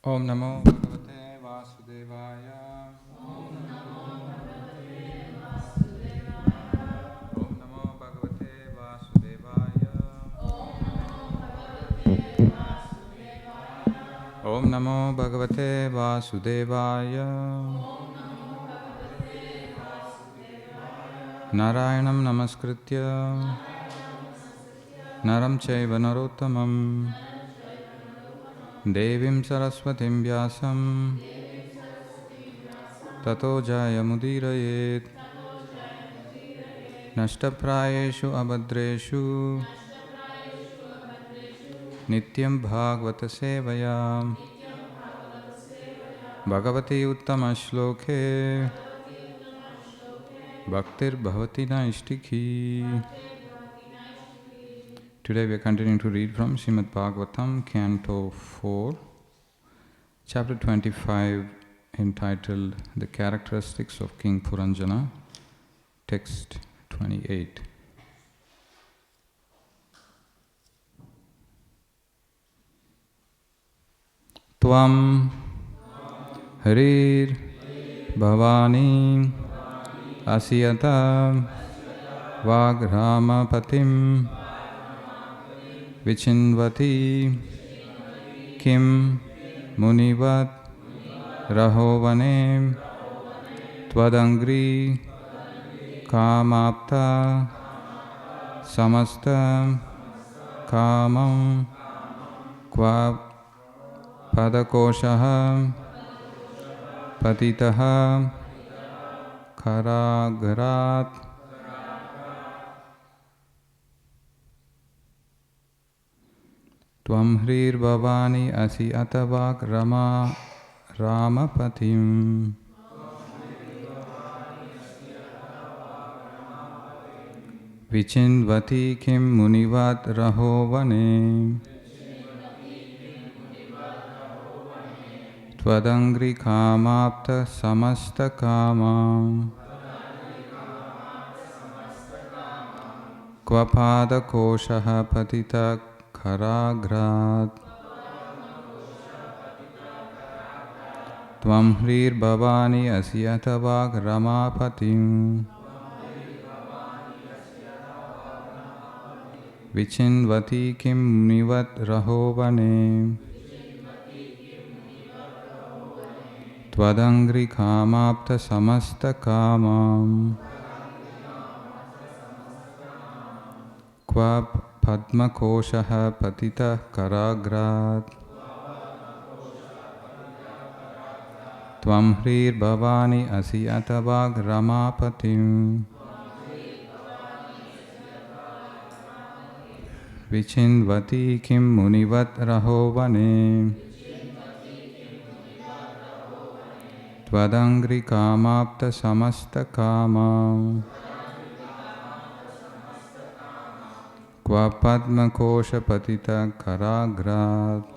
Om Namo Bhagavate Vasudevaya. Om Namo Bhagavate Vasudevaya. Om Namo Bhagavate Vasudevaya. Narayanam Namaskritya Naram Chaiva Narottamam Devim Saraswatim Vyasam Tato Jayamudirayet Nashtaprayeshu Abhadreshu Nityam Bhagavata Sevaya Bhagavati Uttama Shloke Bhaktir Bhavati Naishtiki. Today we are continuing to read from Śrīmad Bhāgavatam, Canto 4, Chapter 25, entitled The Characteristics of King Puranjana, Text 28. Tvam Harir Bhavani Asiyata Vagramapatim Vichinvati Kim Munivat Rahovane Twadangri Kamapta Samasta Kamam Kva Padakoshaha Patitaha Karagrat. Tvam Hrir Bhavani Asi Atavak Rama Ramapatim Vichinvati Kim Munivat Rahovane Twadangri Kamapta Samasta Kamam Kvapada Koshaha Patita Karagrat. Tvam Hrir Bhavani Asyatavak Ramapatim Vichinvati Kim Nivat Rahovane Twadangri Kamapta Samasta Kamam Kva Padma Koshaha Patita Karagrat. Tvam Hrir Bhavani Asiyatavag Ramapatim Vichinvati Kim Munivat Rahovane Twadangri Kamapta Samasta Kamam Kva Padma Kosha Patita Karagrat.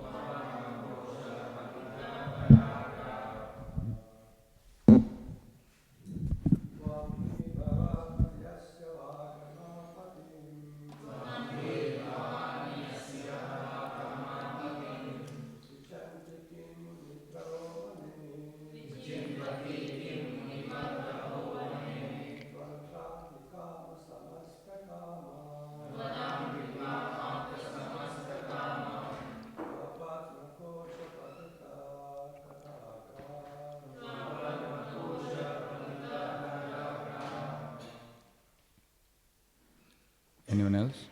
Anyone else?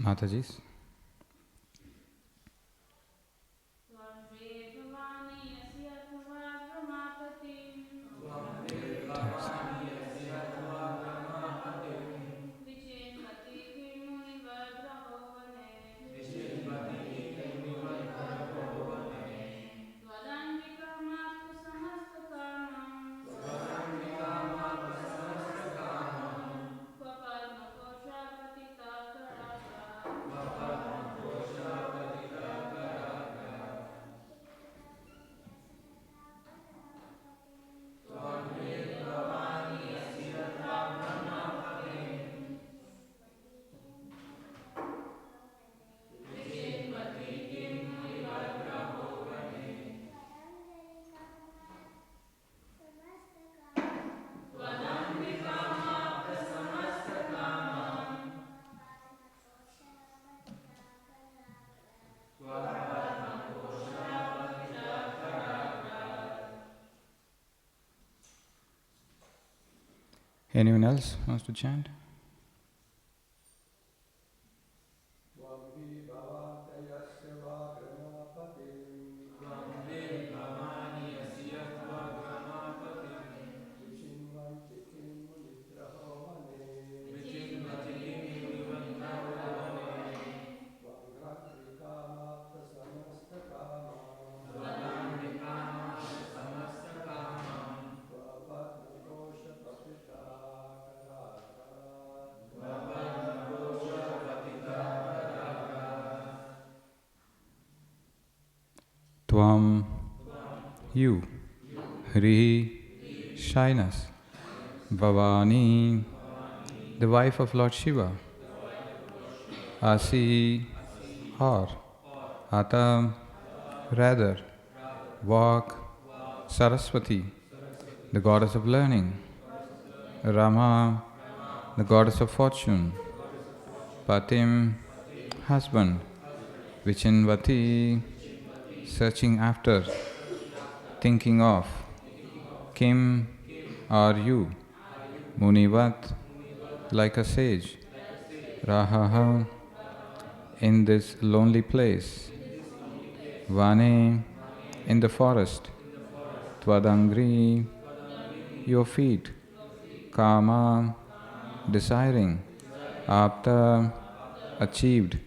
Mataji's. Anyone else wants to chant? Tvam, you, Hri, shyness, Bhavani, the wife of Lord Shiva, Asi, or, Ata, rather, Vak, Saraswati, the goddess of learning, Rama, the goddess of fortune, Patim, husband, Vichinvati, searching after, thinking of, Kim, are you, Munivat, like a sage, Rahaha, in this lonely place, Vane, in the forest, Tvadangri, your feet, Kama, desiring, Apta, achieved,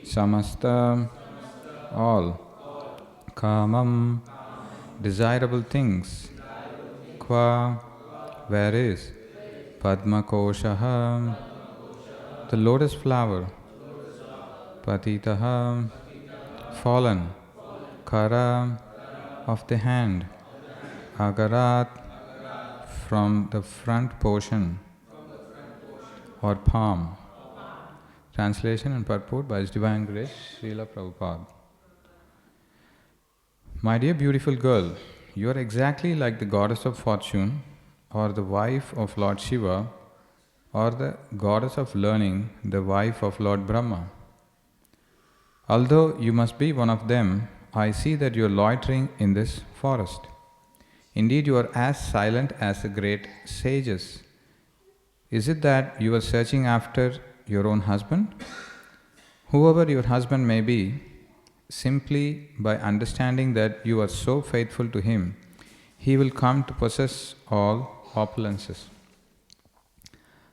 Samasta, all, Kamam, desirable things, Kva, where is, Padma Koshaha, the lotus flower, Patitaha, fallen, Kara, of the hand, Agarat, from the front portion or palm. Translation and purport by His Divine Grace, Srila Prabhupada. My dear beautiful girl, you are exactly like the goddess of fortune, or the wife of Lord Shiva, or the goddess of learning, the wife of Lord Brahma. Although you must be one of them, I see that you are loitering in this forest. Indeed, you are as silent as the great sages. Is it that you are searching after your own husband? Whoever your husband may be, simply by understanding that you are so faithful to him, he will come to possess all opulences.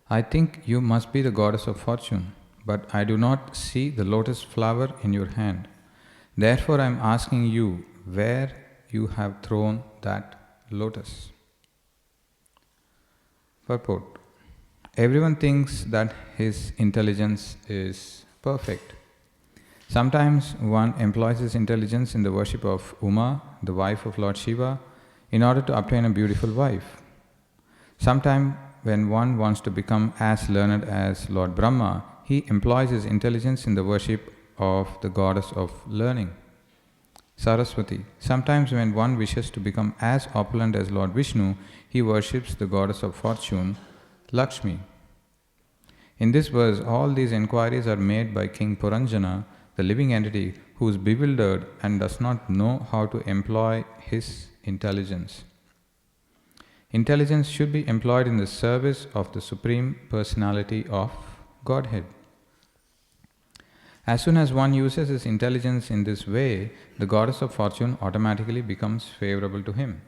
I think you must be the goddess of fortune, but I do not see the lotus flower in your hand. Therefore I am asking you where you have thrown that lotus. Purport. Everyone thinks that his intelligence is perfect. Sometimes one employs his intelligence in the worship of Uma, the wife of Lord Shiva, in order to obtain a beautiful wife. Sometimes when one wants to become as learned as Lord Brahma, he employs his intelligence in the worship of the goddess of learning, Saraswati. Sometimes when one wishes to become as opulent as Lord Vishnu, he worships the goddess of fortune, Lakshmi. In this verse, all these inquiries are made by King Puranjana, the living entity who is bewildered and does not know how to employ his intelligence. Intelligence should be employed in the service of the Supreme Personality of Godhead. As soon as one uses his intelligence in this way, the goddess of fortune automatically becomes favorable to him.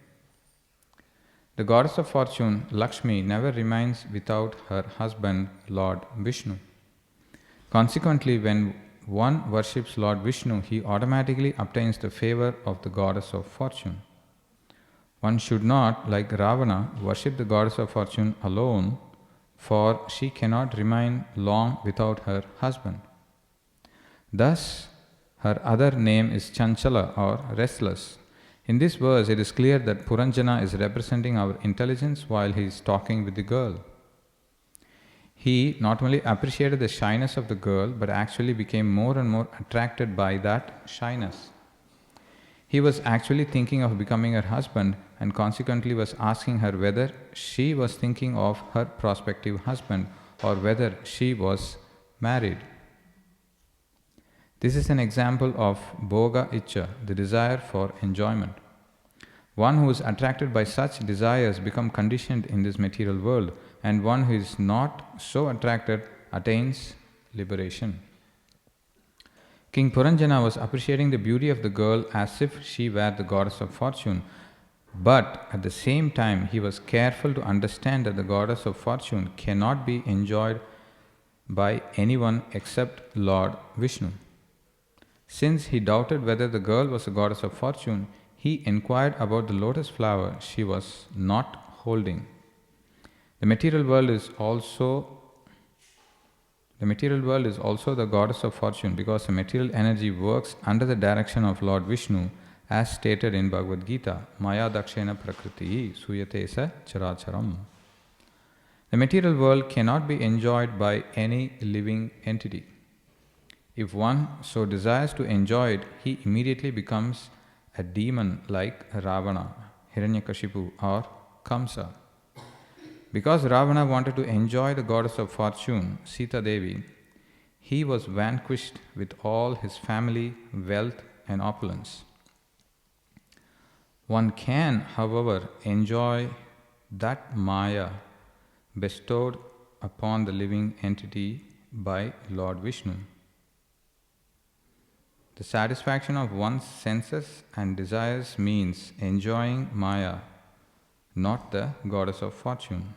The goddess of fortune, Lakshmi, never remains without her husband, Lord Vishnu. Consequently, when one worships Lord Vishnu, he automatically obtains the favor of the goddess of fortune. One should not, like Ravana, worship the goddess of fortune alone, for she cannot remain long without her husband. Thus, her other name is Chanchala or restless. In this verse, it is clear that Puranjana is representing our intelligence while he is talking with the girl. He not only appreciated the shyness of the girl, but actually became more and more attracted by that shyness. He was actually thinking of becoming her husband and consequently was asking her whether she was thinking of her prospective husband or whether she was married. This is an example of bhoga icha, the desire for enjoyment. One who is attracted by such desires becomes conditioned in this material world, and one who is not so attracted attains liberation. King Puranjana was appreciating the beauty of the girl as if she were the goddess of fortune, but at the same time he was careful to understand that the goddess of fortune cannot be enjoyed by anyone except Lord Vishnu. Since he doubted whether the girl was a goddess of fortune, he inquired about the lotus flower she was not holding. The material world is also the goddess of fortune because the material energy works under the direction of Lord Vishnu, as stated in Bhagavad Gita, Maya dakshena prakriti suyate sa characharam. The material world cannot be enjoyed by any living entity. If one so desires to enjoy it, he immediately becomes a demon like Ravana, Hiranyakashipu or Kamsa. Because Ravana wanted to enjoy the goddess of fortune, Sita Devi, he was vanquished with all his family, wealth and opulence. One can, however, enjoy that Maya bestowed upon the living entity by Lord Vishnu. The satisfaction of one's senses and desires means enjoying Maya, not the goddess of fortune.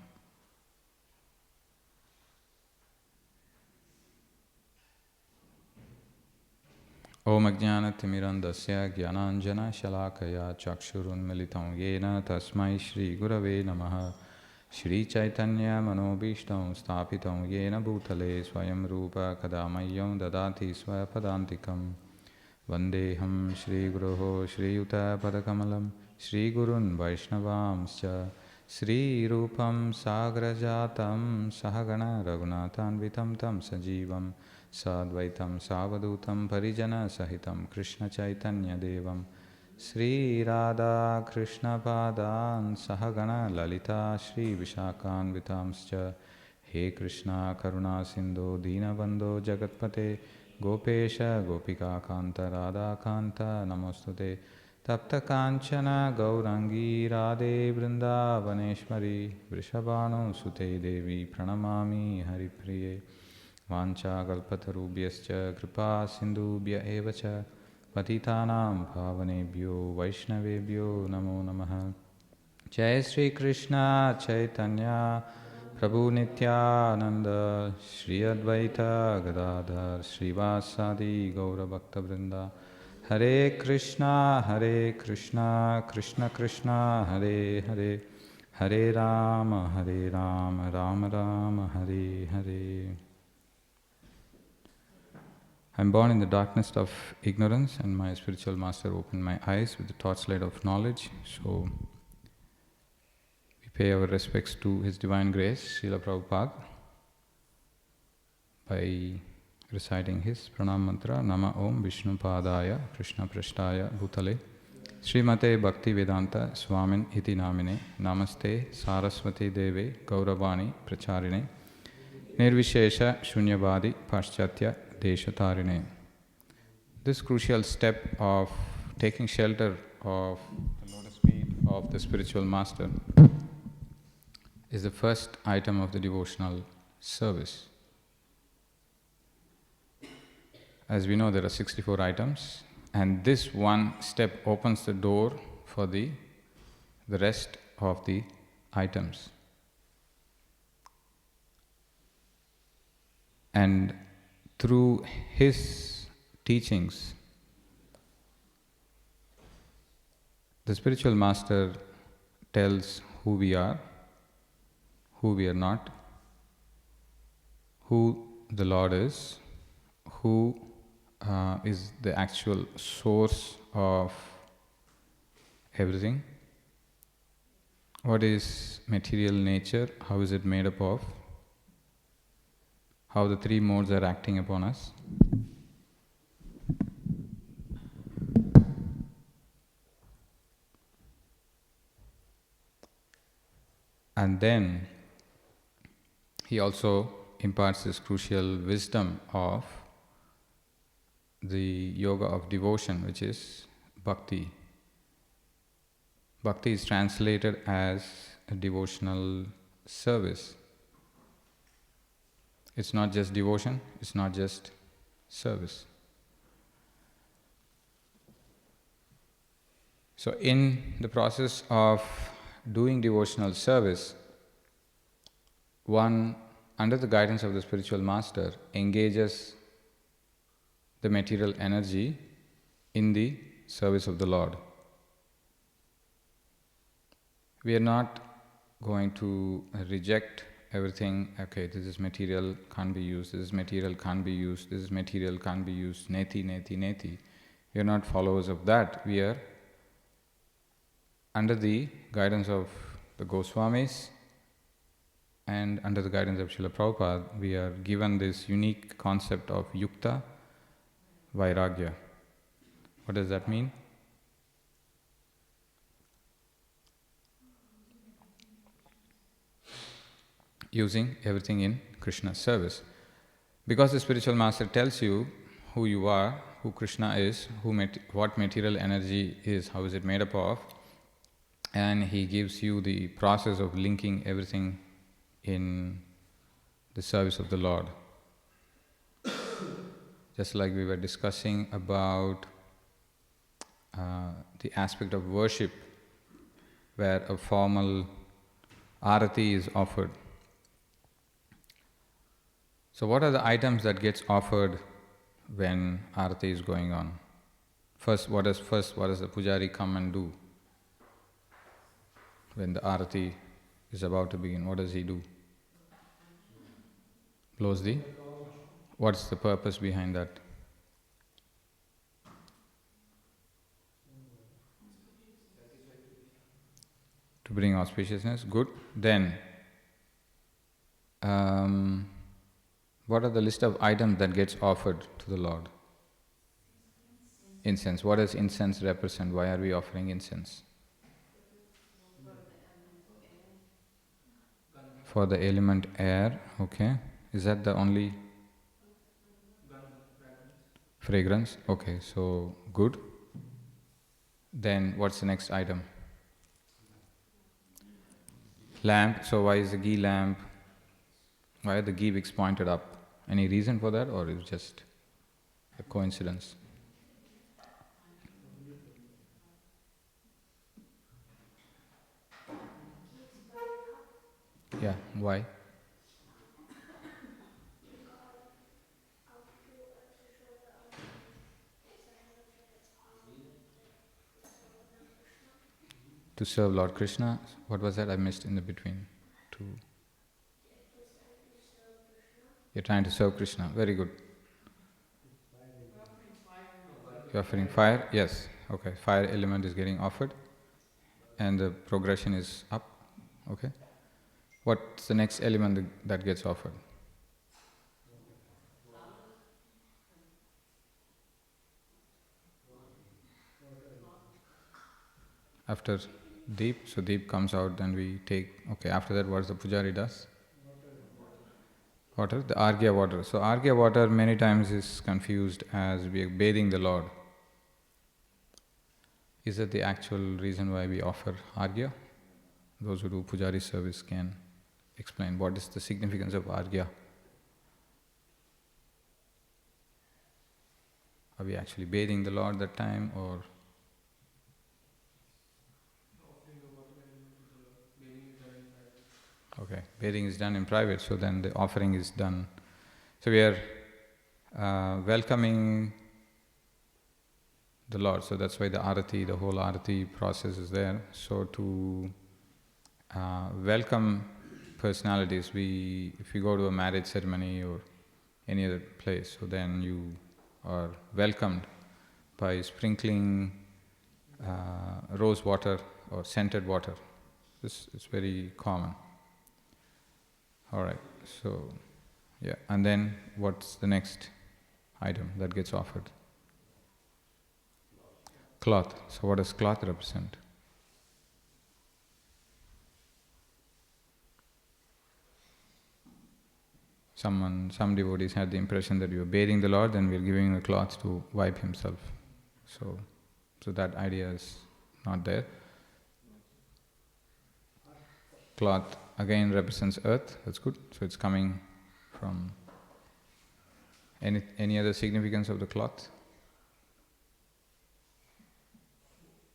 Om Ajnana-timirandasya Jnananjana Shalakaya Chakshurun Militam Yena Tasmai Shri Gurave Namaha Shri Chaitanya Manobishtam Stapitam Yena Bhutale Swayam Rupa Kadamayam Dadati Swapadantikam Vandeham Shri Guruho Shri Yuta Padakamalam Shri Gurun Vaishnavamscha Shri Rupam Sagrajatam Sahagana Raghunathanvitam Tam Sajivam Sadvaitam Savadutam Parijana Sahitam Krishna Chaitanya Devam Sri Radha Krishna Padan Sahagana Lalita Shri Vishakan Vitamscha He Krishna Karuna Sindhu Dinabandho Jagatpate Gopesha Gopika Kanta Radha Kanta Namostute Tapta Kanchana Gaurangi Radhe Vrindavaneshwari Vrishabhanu Sute Devi Pranamami Haripriye Vancha Kalpatarubhyascha Kripa Sindhubhya Evacha Patitanam Bhavanebhyo Vaishnavebhyo Namo Namaha Jai Sri Krishna Chaitanya Prabhu Nityananda Shri Advaita Gadadhar Srivasadi Gaura Bhakta Vrinda Hare Krishna Krishna Krishna Hare Hare Hare Rama Rama Rama Hare Hare. I am born in the darkness of ignorance, and my spiritual master opened my eyes with the torchlight of knowledge. So, we pay our respects to His Divine Grace, Srila Prabhupada, by reciting his pranam mantra, Nama Om Vishnu Padaya Krishna Prashtaya Bhutale Srimate Bhaktivedanta Swamin Iti Namine Namaste Saraswati Deve Gauravani Pracharine Nirvishesha Shunyavadi Paschatya Deshatarine. This crucial step of taking shelter of the lotus feet of the spiritual master is the first item of the devotional service. as we know, there are 64 items, and this one step opens the door for the rest of the items. And through his teachings, the spiritual master tells who we are not, who the Lord is, who is the actual source of everything, what is material nature, how is it made up of, how the three modes are acting upon us. And then he also imparts this crucial wisdom of the yoga of devotion, which is bhakti. Bhakti is translated as a devotional service. It's not just devotion, it's not just service. So in the process of doing devotional service, one, under the guidance of the spiritual master, engages the material energy in the service of the Lord. We are not going to reject everything. Okay, this is material, can't be used, this is material, can't be used, this is material, can't be used, neti, neti, neti. We are not followers of that. We are under the guidance of the Goswamis and under the guidance of Srila Prabhupada, we are given this unique concept of yukta vairagya. What does that mean? Using everything in Krishna's service. Because the spiritual master tells you who you are, who Krishna is, what material energy is, how is it made up of, and he gives you the process of linking everything in the service of the Lord. Just like we were discussing about the aspect of worship, where a formal arati is offered. So what are the items that gets offered when arati is going on? First, what does the pujari come and do? When the arati is about to begin, what does he do? Blows the? What's the purpose behind that? To bring auspiciousness. Good. Then, what are the list of items that gets offered to the Lord? Incense. What does incense represent? Why are we offering incense? For the element air. Okay. Is that the only fragrance? Okay, so good. Then what's the next item? Lamp. So why is the ghee lamp? Why are the ghee wicks pointed up? Any reason for that, or is it just a coincidence? Yeah, why? To serve Lord Krishna. What was that I missed in the between? You're trying to serve Krishna. Very good. You're offering fire? Yes. Okay. Fire element is getting offered. And the progression is up. Okay. What's the next element that gets offered? After deep, so deep comes out, then we take, okay, after that what the pujari does? Water, the argya water. So argya water many times is confused as we are bathing the Lord. Is that the actual reason why we offer argya? Those who do pujari service can explain what is the significance of argya. are we actually bathing the Lord that time, or? Okay, bathing is done in private, so then the offering is done. So we are welcoming the Lord, so that's why the arati, the whole arati process is there. So to welcome personalities, if you go to a marriage ceremony or any other place, so then you are welcomed by sprinkling rose water or scented water. This is very common. Alright, so yeah, and then what's the next item that gets offered? Cloth. So what does cloth represent? Some devotees had the impression that you are bathing the Lord, then we are giving him a cloth to wipe himself. So that idea is not there. Cloth again represents earth, that's good. So it's coming from any other significance of the cloth?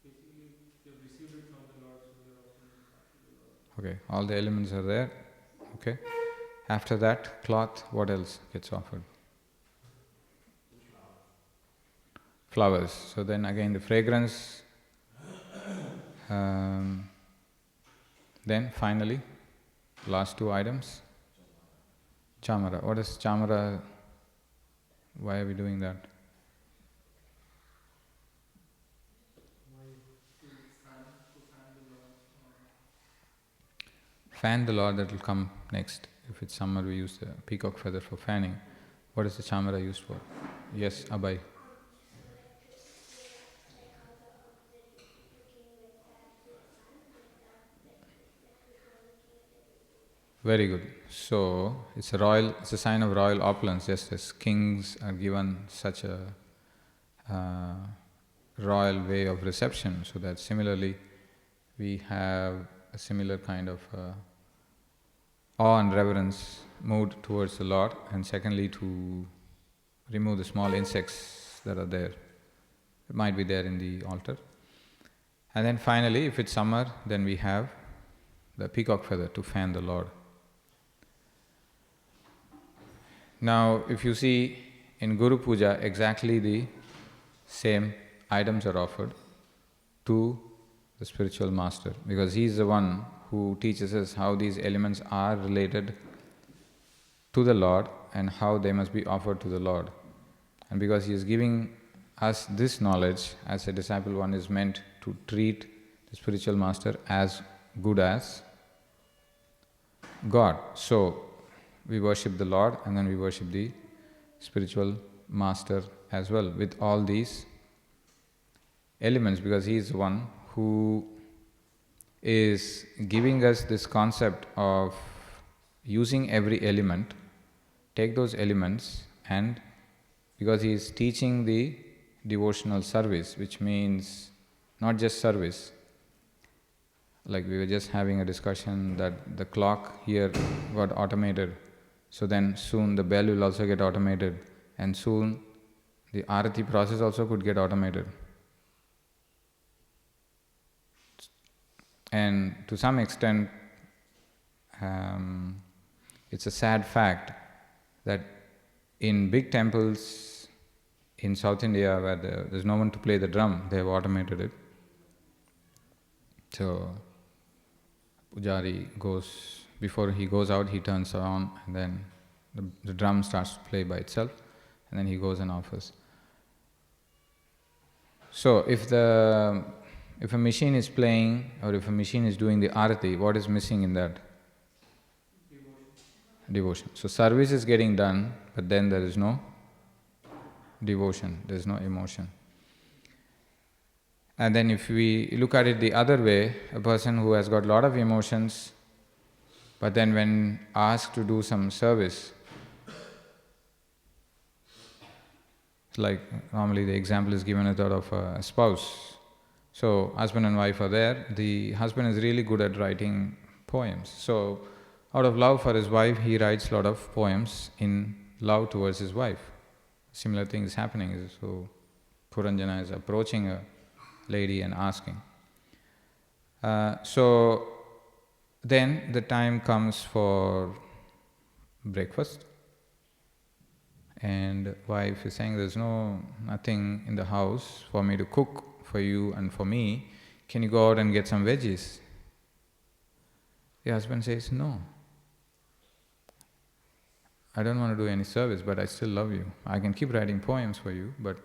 Basically, you've received it from the Lord, so you're offering it back to the Lord. Okay, all the elements are there. Okay. After that, cloth, what else gets offered? Flowers. So then again the fragrance. Then finally, last two items. Chamara. What is chamara? Why are we doing that? Fan the Lord, that will come next. If it's summer, we use the peacock feather for fanning. What is the chamara used for? Yes, Abhay. Very good. So it's a sign of royal opulence, just as kings are given such a royal way of reception. So that similarly, we have a similar kind of awe and reverence moved towards the Lord, and secondly to remove the small insects that are there. It might be there in the altar. And then finally, if it's summer, then we have the peacock feather to fan the Lord. Now, if you see in Guru Puja, exactly the same items are offered to the spiritual master, because he is the one who teaches us how these elements are related to the Lord and how they must be offered to the Lord. And because he is giving us this knowledge, as a disciple, one is meant to treat the spiritual master as good as God. So, we worship the Lord and then we worship the spiritual master as well with all these elements, because he is the one who is giving us this concept of using every element, take those elements, and because he is teaching the devotional service, which means not just service. Like we were just having a discussion that the clock here got automated, so then soon the bell will also get automated, and soon the arati process also could get automated. And to some extent, it's a sad fact that in big temples in South India where there's no one to play the drum, they have automated it. So, Pujari goes, before he goes out, he turns on, and then the drum starts to play by itself, and then he goes and offers. So, if a machine is playing, or if a machine is doing the arati, what is missing in that? Devotion. So service is getting done, but then there is no devotion, there is no emotion. And then if we look at it the other way, a person who has got a lot of emotions, but then when asked to do some service, like normally the example is given as that of a spouse. So, husband and wife are there. The husband is really good at writing poems. So, out of love for his wife, he writes a lot of poems in love towards his wife. similar thing is happening. So Puranjana is approaching a lady and asking. So then the time comes for breakfast, and wife is saying, there's nothing in the house for me to cook for you and for me. Can you go out and get some veggies? The husband says, no. I don't want to do any service, but I still love you. I can keep writing poems for you, but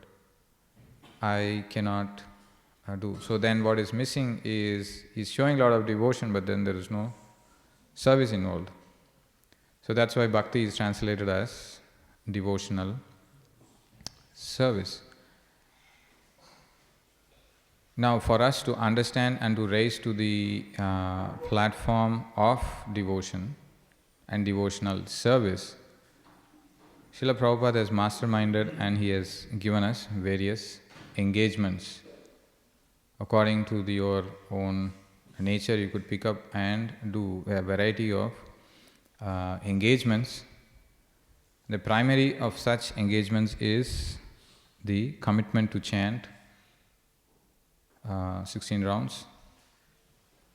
I cannot do. So then what is missing is, he's showing a lot of devotion, but then there is no service involved. So that's why bhakti is translated as devotional service. Now, for us to understand and to raise to the platform of devotion and devotional service, Srila Prabhupada has masterminded and he has given us various engagements. According to your own nature, you could pick up and do a variety of engagements. The primary of such engagements is the commitment to chant 16 rounds,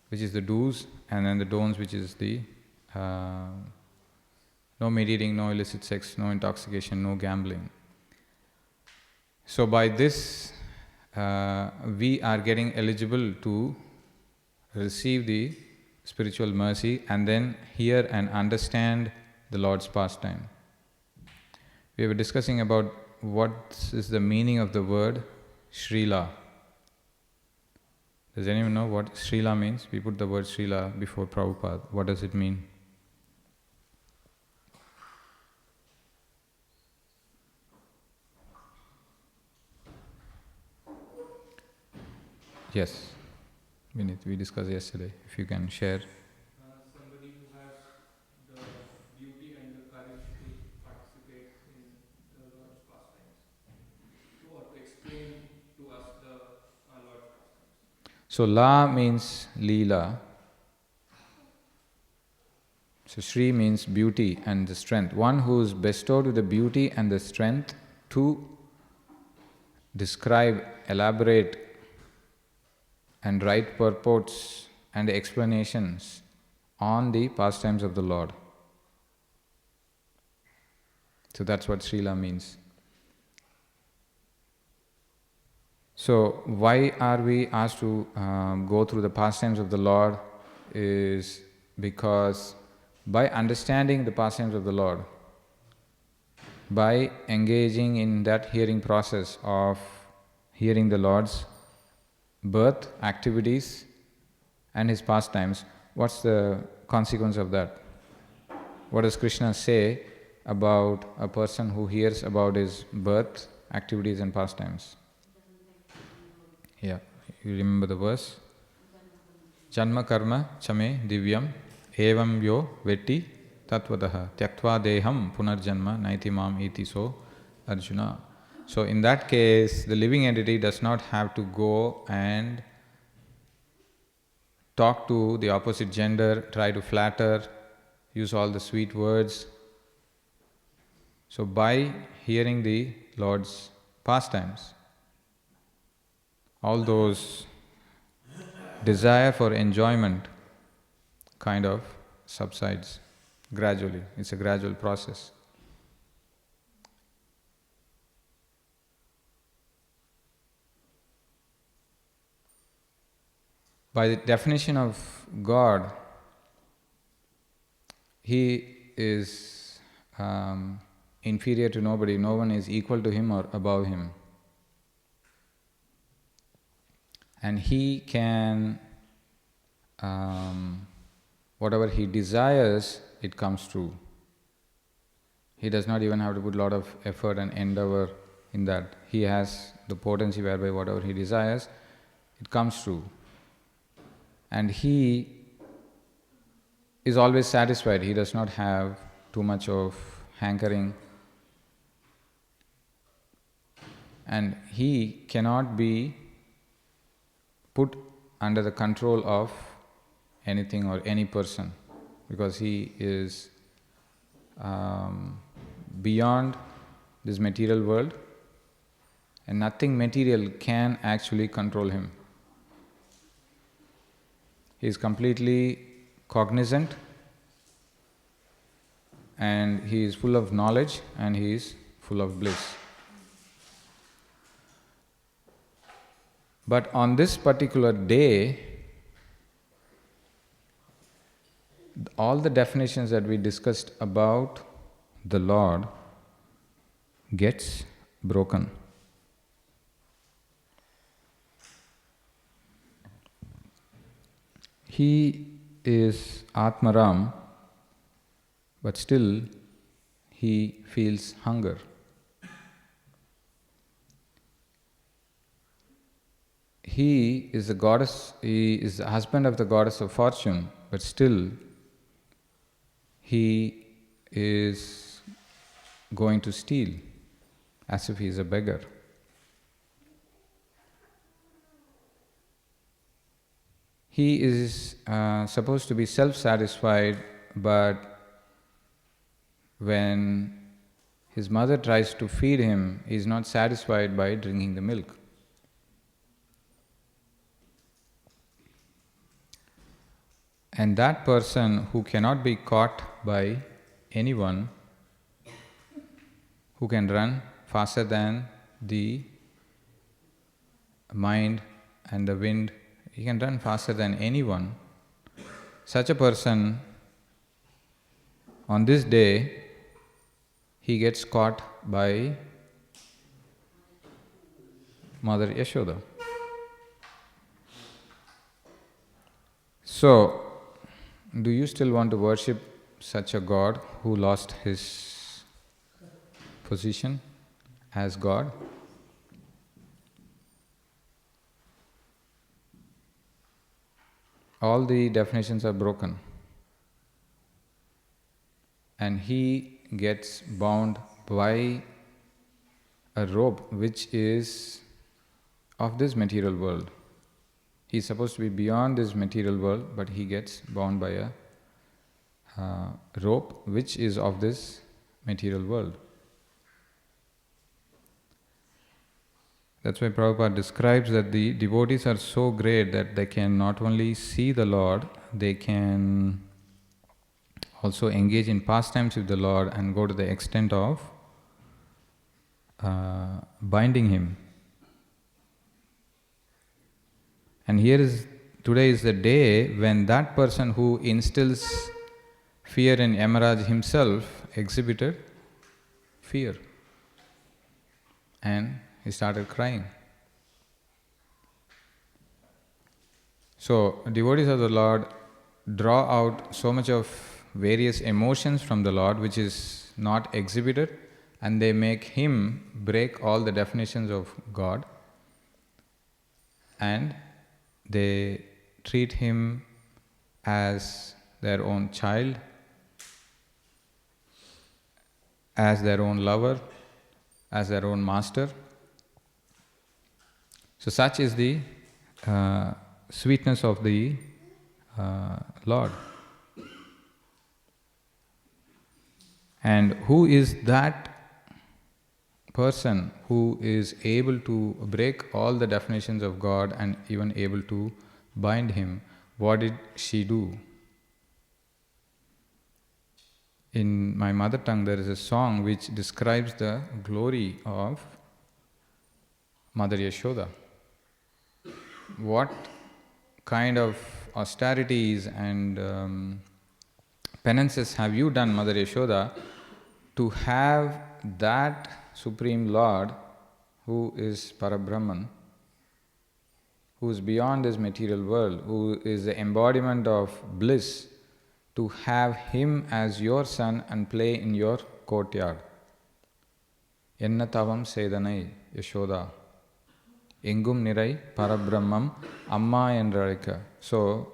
which is the do's, and then the don'ts, which is the no meat eating, no illicit sex, no intoxication, no gambling. So by this, we are getting eligible to receive the spiritual mercy and then hear and understand the Lord's pastime. We were discussing about what is the meaning of the word Srila. Does anyone know what Srila means? We put the word Srila before Prabhupada. What does it mean? Yes, we discussed yesterday. If you can share. Somebody who has the beauty and the courage to participate in the Lord's pastimes, or to explain to us the Lord's pastimes. So La means Leela. So Shri means beauty and the strength. One who is bestowed with the beauty and the strength to describe, elaborate, and write purports and explanations on the pastimes of the Lord. So that's what Srila means. So why are we asked to go through the pastimes of the Lord is because by understanding the pastimes of the Lord, by engaging in that hearing process of hearing the Lord's birth, activities, and his pastimes, what's the consequence of that? What does Krishna say about a person who hears about his birth, activities, and pastimes? Yeah, you remember the verse? Janma karma chame divyam evam yo vetti tatvadaha tyaktva deham punarjanma naiti mam iti so Arjuna. So in that case, the living entity does not have to go and talk to the opposite gender, try to flatter, use all the sweet words. So by hearing the Lord's pastimes, all those desire for enjoyment kind of subsides gradually. It's a gradual process. By the definition of God, He is inferior to nobody. No one is equal to Him or above Him. And He can, whatever He desires, it comes true. He does not even have to put a lot of effort and endeavor in that. He has the potency whereby whatever He desires, it comes true. And He is always satisfied. He does not have too much of hankering. And He cannot be put under the control of anything or any person, because He is beyond this material world, and nothing material can actually control him. He is completely cognizant, and he is full of knowledge, and he is full of bliss. But on this particular day, all the definitions that we discussed about the Lord gets broken. He is Atmaram, but still he feels hunger. He is the goddess, he is the husband of the goddess of fortune, but still he is going to steal as if he is a beggar. He is supposed to be self-satisfied, but when his mother tries to feed him, he is not satisfied by drinking the milk. And that person who cannot be caught by anyone, who can run faster than the mind and the wind, he can run faster than anyone. Such a person, on this day, he gets caught by Mother Yashoda. So, do you still want to worship such a God who lost his position as God? All the definitions are broken, and he gets bound by a rope which is of this material world. He is supposed to be beyond this material world, but he gets bound by a rope which is of this material world. That's why Prabhupada describes that the devotees are so great that they can not only see the Lord, they can also engage in pastimes with the Lord and go to the extent of binding him. And today is the day when that person who instills fear in Yamaraj himself exhibited fear. And he started crying. So, devotees of the Lord draw out so much of various emotions from the Lord which is not exhibited, and they make him break all the definitions of God, and they treat him as their own child, as their own lover, as their own master. So such is the sweetness of the Lord. And who is that person who is able to break all the definitions of God and even able to bind him? What did she do? In my mother tongue there is a song which describes the glory of Mother Yashoda. What kind of austerities and penances have you done, Mother Yashoda, to have that Supreme Lord who is Parabrahman, who is beyond this material world, who is the embodiment of bliss, to have him as your son and play in your courtyard? Enna tavam sedanai Yashoda, engum nirai Parabrahmam amma endralika. So,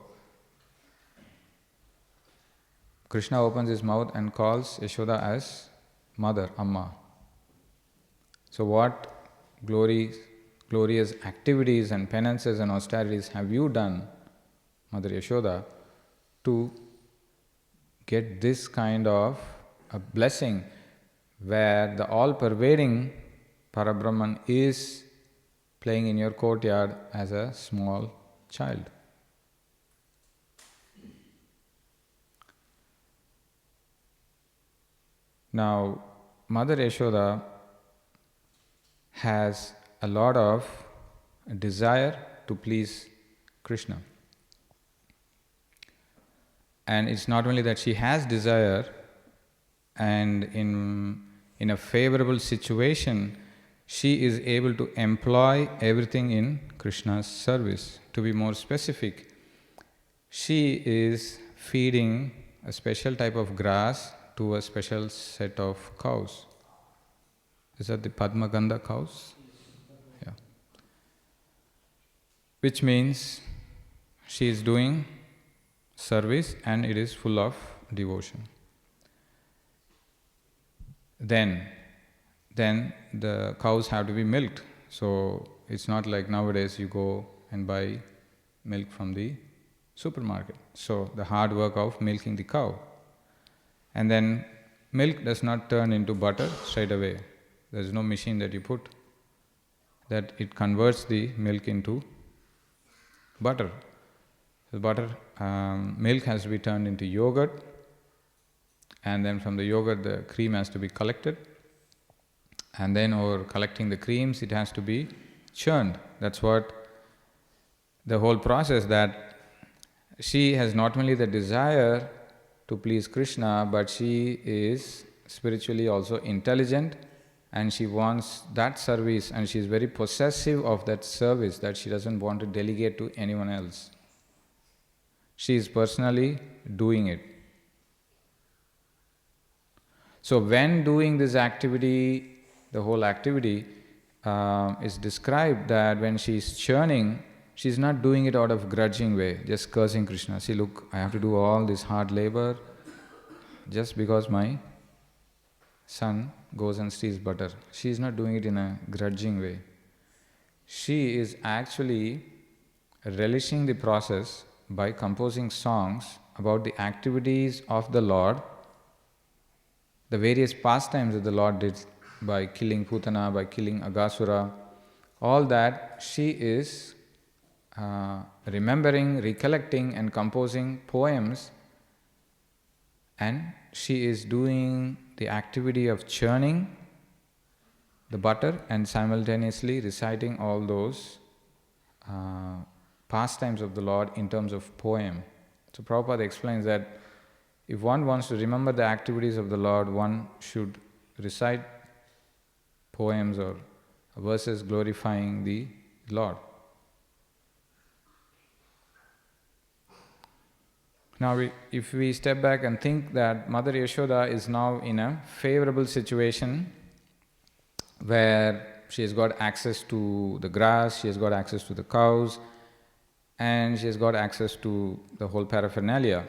Krishna opens his mouth and calls Yashoda as mother, Amma. So what glorious activities and penances and austerities have you done, Mother Yashoda, to get this kind of a blessing where the all-pervading Parabrahman is playing in your courtyard as a small child. Now, Mother Yashoda has a lot of desire to please Krishna. And it's not only that she has desire, and in a favorable situation, she is able to employ everything in Krishna's service. To be more specific, she is feeding a special type of grass to a special set of cows. Is that the Padmagandha cows? Yeah. Which means she is doing service and it is full of devotion. Then the cows have to be milked. So it's not like nowadays you go and buy milk from the supermarket. So the hard work of milking the cow. And then milk does not turn into butter straight away. There is no machine that you put that it converts the milk into butter. The milk has to be turned into yogurt, and then from the yogurt the cream has to be collected, and then over collecting the creams it has to be churned. That's what the whole process, that she has not only the desire to please Krishna, but she is spiritually also intelligent, and she wants that service, and she is very possessive of that service that she doesn't want to delegate to anyone else. She is personally doing it. So when doing this activity, the whole activity is described that when she is churning, she is not doing it out of grudging way, just cursing Krishna. See, look, I have to do all this hard labor just because my son goes and steals butter. She is not doing it in a grudging way. She is actually relishing the process by composing songs about the activities of the Lord, the various pastimes that the Lord did by killing Putana, by killing Aghasura, all that she is remembering, recollecting and composing poems, and she is doing the activity of churning the butter and simultaneously reciting all those pastimes of the Lord in terms of poem. So Prabhupada explains that if one wants to remember the activities of the Lord, one should recite poems or verses glorifying the Lord. Now, if we step back and think that Mother Yashoda is now in a favorable situation where she has got access to the grass, she has got access to the cows, and she has got access to the whole paraphernalia.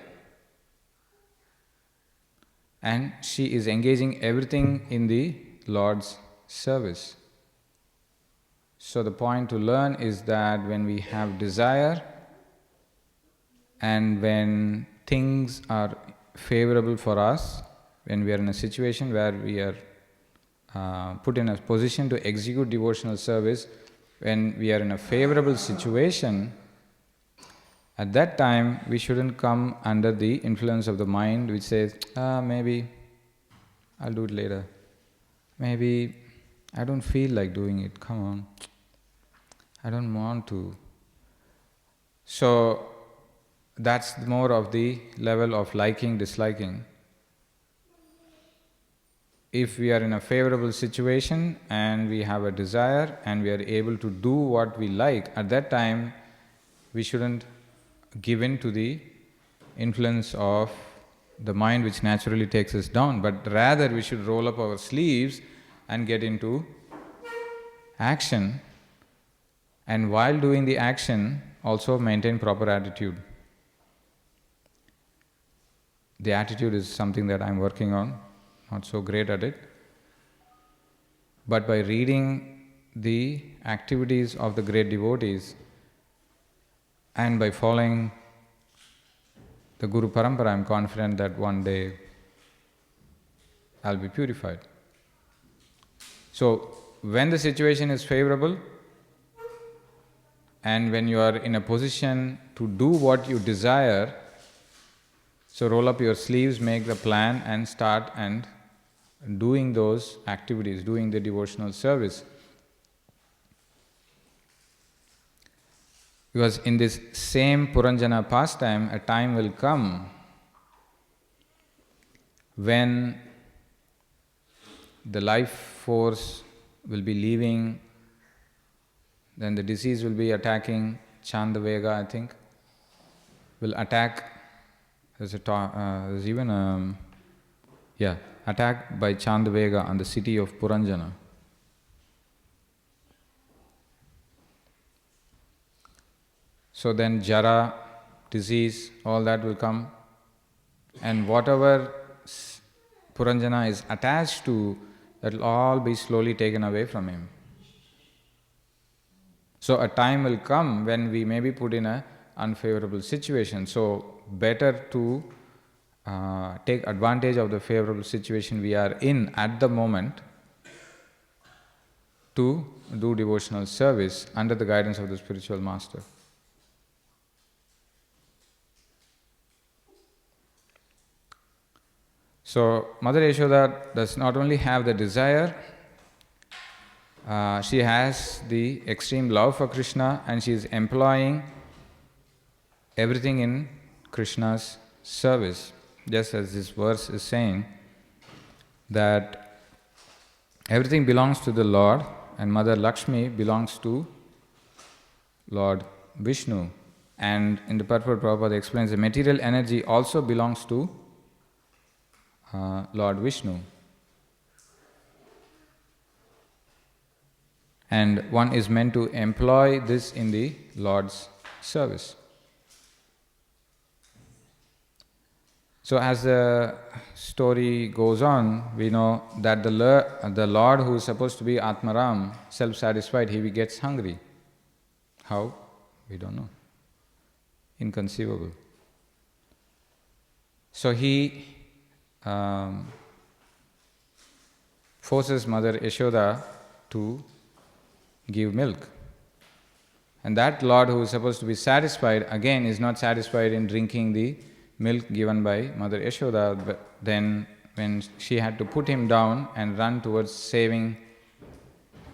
And she is engaging everything in the Lord's service. So the point to learn is that when we have desire and when things are favorable for us, when we are in a situation where we are put in a position to execute devotional service, when we are in a favorable situation, at that time we shouldn't come under the influence of the mind which says, maybe I'll do it later. Maybe I don't feel like doing it, come on. I don't want to. So that's more of the level of liking, disliking. If we are in a favorable situation and we have a desire and we are able to do what we like, at that time we shouldn't give in to the influence of the mind which naturally takes us down, but rather we should roll up our sleeves and get into action, and while doing the action also maintain proper attitude. The attitude is something that I'm working on, not so great at it, but by reading the activities of the great devotees and by following the Guru Parampara, I'm confident that one day I'll be purified. So, when the situation is favorable and when you are in a position to do what you desire, so roll up your sleeves, make the plan and start and doing those activities, doing the devotional service. Because in this same Puranjana pastime, a time will come when the life force will be leaving, then the disease will be attacking, Chandavega, I think, will attack. There's even attack by Chandavega on the city of Puranjana. So then Jara, disease, all that will come, and whatever Puranjana is attached to, that will all be slowly taken away from him. So a time will come when we may be put in an unfavorable situation. So better to take advantage of the favorable situation we are in at the moment to do devotional service under the guidance of the spiritual master. So Mother Yashoda does not only have the desire, she has the extreme love for Krishna, and she is employing everything in Krishna's service. Just as this verse is saying that everything belongs to the Lord, and Mother Lakshmi belongs to Lord Vishnu. And in the purport, Prabhupada explains the material energy also belongs to Lord Vishnu. And one is meant to employ this in the Lord's service. So as the story goes on, we know that the Lord who is supposed to be Atmaram, self-satisfied, he gets hungry. How? We don't know. Inconceivable. So he forces Mother Yashoda to give milk. And that Lord who is supposed to be satisfied, again, is not satisfied in drinking the milk given by Mother Yashoda. But then when she had to put him down and run towards saving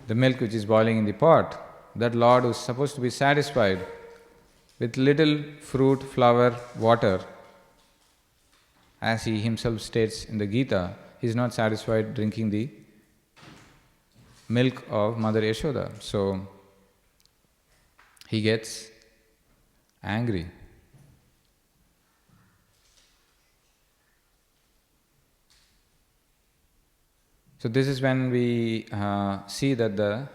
the milk which is boiling in the pot, that Lord who is supposed to be satisfied with little fruit, flower, water, as he himself states in the Gita, he is not satisfied drinking the milk of Mother Yashoda. So he gets angry. So this is when we see that the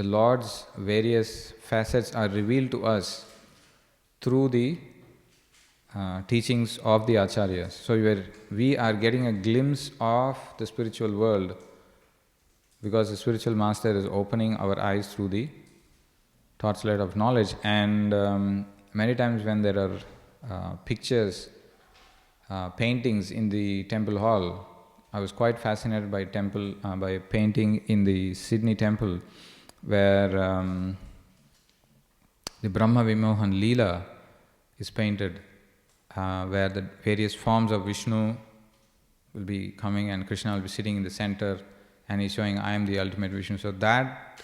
Lord's various facets are revealed to us through the teachings of the Acharyas. So we are getting a glimpse of the spiritual world because the spiritual master is opening our eyes through the torchlight of knowledge. And many times when there are pictures, paintings in the temple hall, I was quite fascinated by painting in the Sydney temple where the Brahma Vimohan Leela is painted, where the various forms of Vishnu will be coming and Krishna will be sitting in the center and he's showing, I am the ultimate Vishnu. So that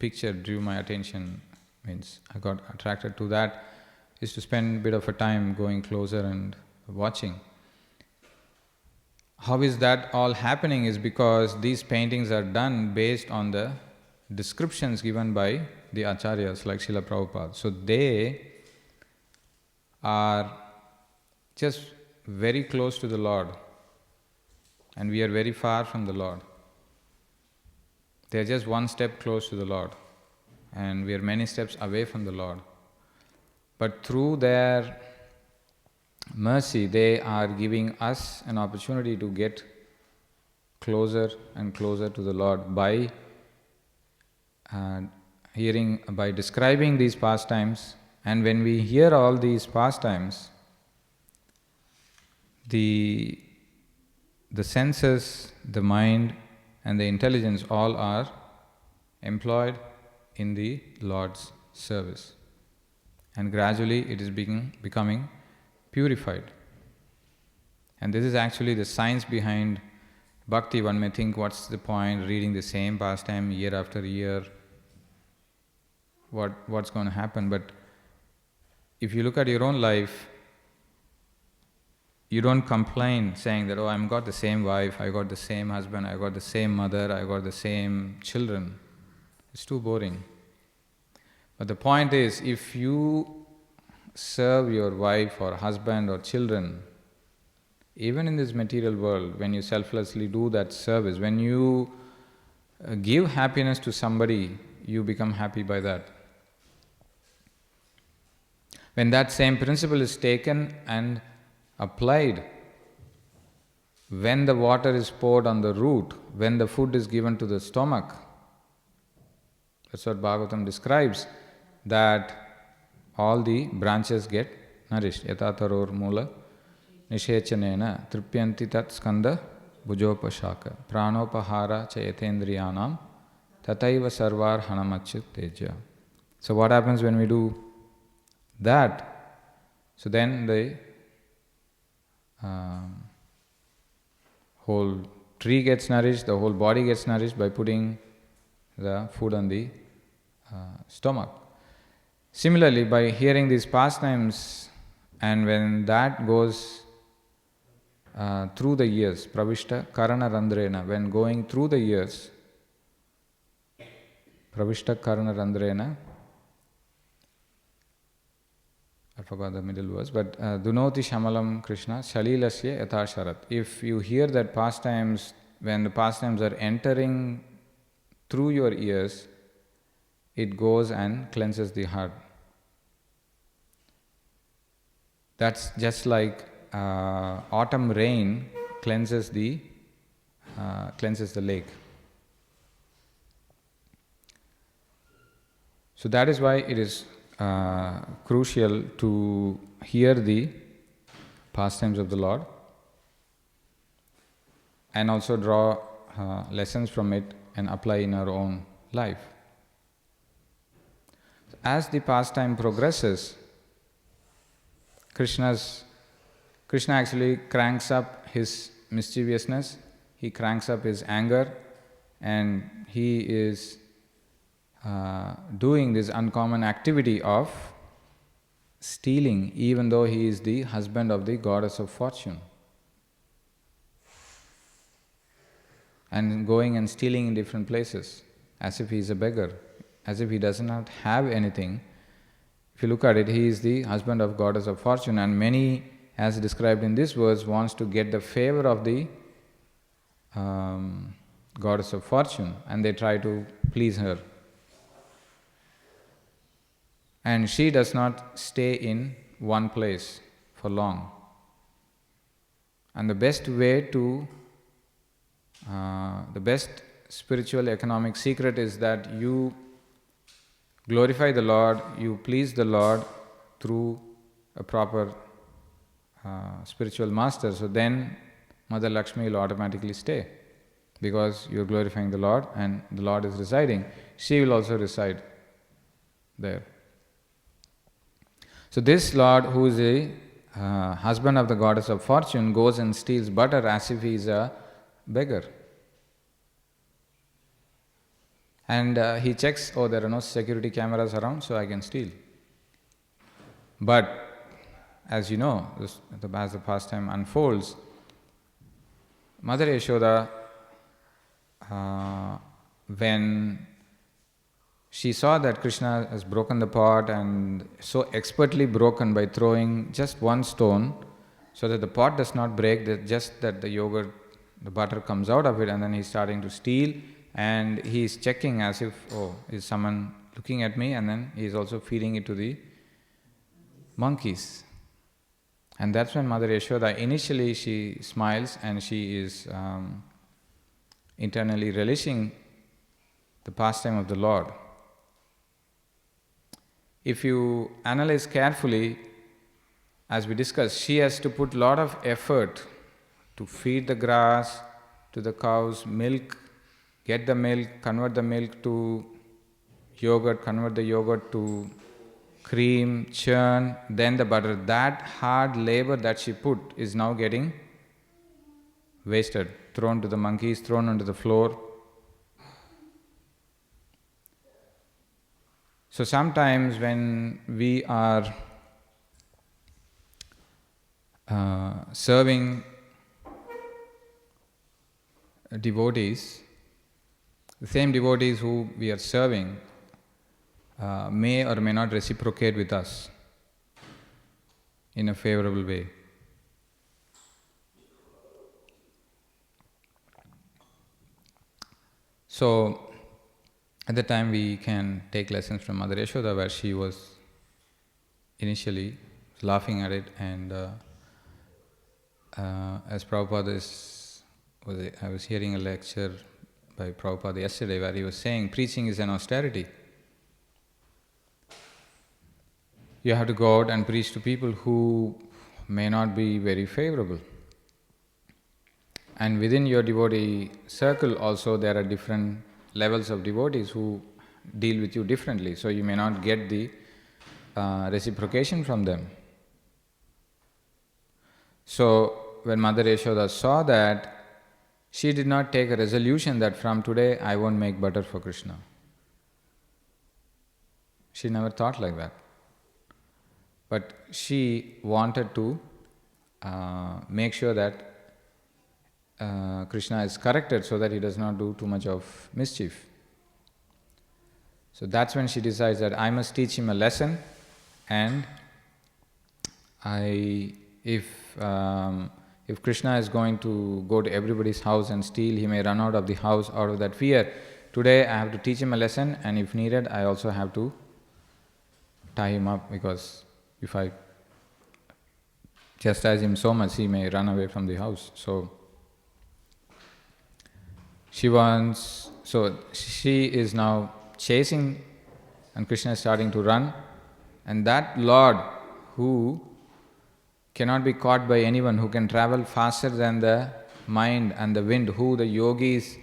picture drew my attention, means I got attracted to that, is to spend a bit of a time going closer and watching. How is that all happening is because these paintings are done based on the descriptions given by the Acharyas like Srila Prabhupada. So they are just very close to the Lord and we are very far from the Lord. They are just one step close to the Lord and we are many steps away from the Lord. But through their mercy, they are giving us an opportunity to get closer and closer to the Lord by by describing these pastimes. And when we hear all these pastimes, the the senses, the mind and the intelligence all are employed in the Lord's service. And gradually it is becoming purified. And this is actually the science behind bhakti. One may think, what's the point reading the same pastime year after year? What's going to happen? But if you look at your own life, you don't complain saying that, oh, I've got the same wife, I got the same husband, I got the same mother, I got the same children. It's too boring. But the point is, if you serve your wife or husband or children, even in this material world, when you selflessly do that service, when you give happiness to somebody, you become happy by that. When that same principle is taken and applied, when the water is poured on the root, when the food is given to the stomach, that's what Bhagavatam describes, that all the branches get nourished. Yatataror mula nishechanena tripyanti tat skanda bhujopashaka pranopahara cha yatendriyanam tataiva sarvar hanamachyut teja. So what happens when we do that? So then the whole tree gets nourished, the whole body gets nourished by putting the food on the stomach. Similarly, by hearing these pastimes, and when that goes through the years, pravishta karana randrena, when going through the years, pravishta karana randrena, I forgot the middle verse, but dunoti shamalam Krishna shalilasya yathasharat. If you hear that pastimes, when the pastimes are entering through your ears, it goes and cleanses the heart. That's just like autumn rain cleanses the lake. So that is why it is crucial to hear the pastimes of the Lord and also draw lessons from it and apply in our own life. As the pastime progresses, Krishna actually cranks up his mischievousness, he cranks up his anger, and he is doing this uncommon activity of stealing, even though he is the husband of the goddess of fortune. And going and stealing in different places, as if he is a beggar, as if he does not have anything. If you look at it, he is the husband of goddess of fortune, and many, as described in this verse, wants to get the favor of the goddess of fortune, and they try to please her. And she does not stay in one place for long. And the best way to, the best spiritual economic secret is that you glorify the Lord, you please the Lord through a proper spiritual master. So then Mother Lakshmi will automatically stay, because you are glorifying the Lord and the Lord is residing. She will also reside there. So this Lord, who is a husband of the goddess of fortune, goes and steals butter as if he is a beggar. And he checks, oh, there are no security cameras around, so I can steal. But, as you know, as the pastime unfolds, Mother Yashoda, when she saw that Krishna has broken the pot, and so expertly broken by throwing just one stone, so that the pot does not break, just that the yogurt, the butter comes out of it, and then he's starting to steal, and he's checking as if, oh, is someone looking at me? And then he's also feeding it to the monkeys. And that's when Mother Yashoda, initially she smiles and she is internally relishing the pastime of the Lord. If you analyze carefully, as we discussed, she has to put a lot of effort to feed the grass to the cows, milk, get the milk, convert the milk to yogurt, convert the yogurt to cream, churn, then the butter. That hard labor that she put is now getting wasted, thrown to the monkeys, thrown onto the floor. So sometimes when we are serving devotees, the same devotees who we are serving may or may not reciprocate with us in a favorable way. So, at the time we can take lessons from Mother Yashoda, where she was initially laughing at it, and as Prabhupada I was hearing a lecture by Prabhupada yesterday where he was saying preaching is an austerity. You have to go out and preach to people who may not be very favorable. And within your devotee circle also there are different levels of devotees who deal with you differently. So you may not get the reciprocation from them. So when Mother Yashoda saw that, she did not take a resolution that from today I won't make butter for Krishna. She never thought like that. But she wanted to make sure that Krishna is corrected so that he does not do too much of mischief. So that's when she decides that I must teach him a lesson, and if Krishna is going to go to everybody's house and steal, he may run out of the house out of that fear. Today I have to teach him a lesson, and if needed I also have to tie him up, because if I chastise him so much he may run away from the house. So she is now chasing, and Krishna is starting to run, and that Lord who cannot be caught by anyone, who can travel faster than the mind and the wind, who the yogis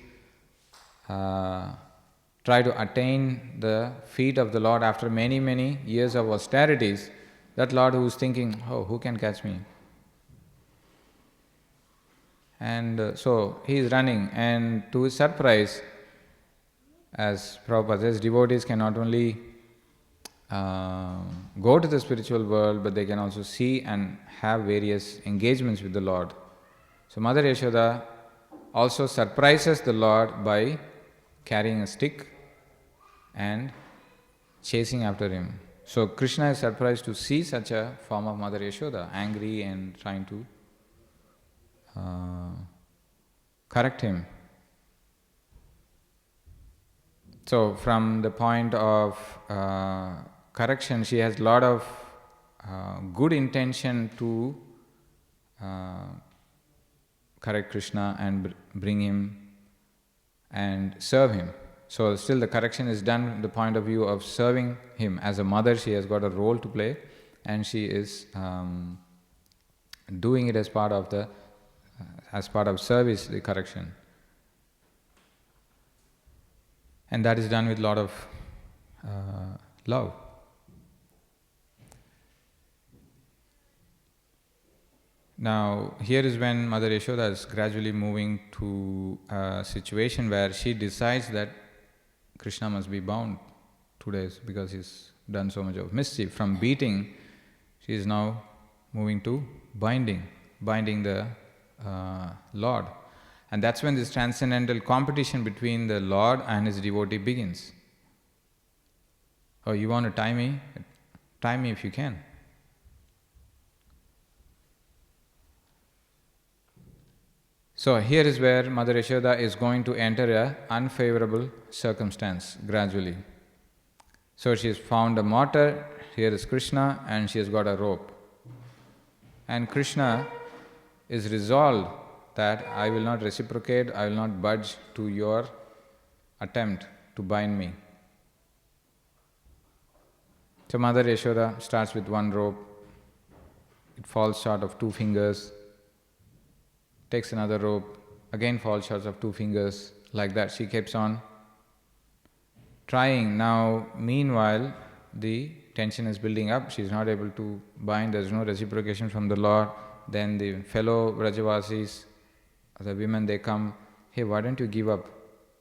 try to attain the feet of the Lord after many, many years of austerities, that Lord who is thinking, oh, who can catch me? And so he is running, and to his surprise, as Prabhupada says, devotees can not only go to the spiritual world, but they can also see and have various engagements with the Lord. So Mother Yashoda also surprises the Lord by carrying a stick and chasing after him. So Krishna is surprised to see such a form of Mother Yashoda, angry and trying to correct him. So from the point of correction, she has a lot of good intention to correct Krishna and bring him and serve him. So still the correction is done from the point of view of serving him. As a mother, she has got a role to play, and she is doing it as part of service, the correction. And that is done with a lot of love. Now, here is when Mother Yashoda is gradually moving to a situation where she decides that Krishna must be bound 2 days because he's done so much of mischief. From beating, she is now moving to binding the Lord. And that's when this transcendental competition between the Lord and his devotee begins. Oh, you want to tie me? Tie me if you can. So here is where Mother Yashoda is going to enter an unfavorable circumstance gradually. So she has found a mortar, here is Krishna, and she has got a rope. And Krishna is resolved that I will not reciprocate, I will not budge to your attempt to bind me. So Mother Yashoda starts with one rope, it falls short of 2 fingers, takes another rope, again falls short of 2 fingers, like that. She keeps on trying. Now, meanwhile, the tension is building up. She is not able to bind. There is no reciprocation from the Lord. Then the fellow Vrajavasis, the women, they come, hey, why don't you give up?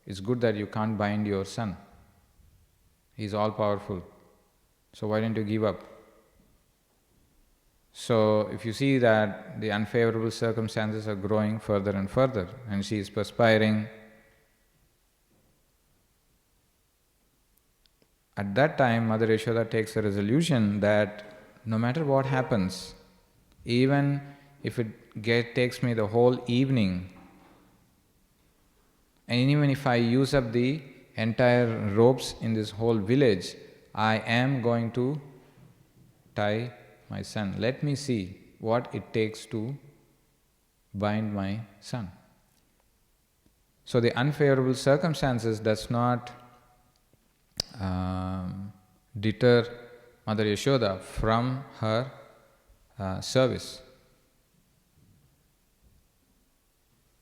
It's good that you can't bind your son. He's all powerful. So why don't you give up? So if you see that the unfavorable circumstances are growing further and further, and she is perspiring, at that time Mother Yashoda takes a resolution that no matter what happens, even if it takes me the whole evening, and even if I use up the entire ropes in this whole village, I am going to tie my son. Let me see what it takes to bind my son. So the unfavorable circumstances does not deter Mother Yashoda from her service,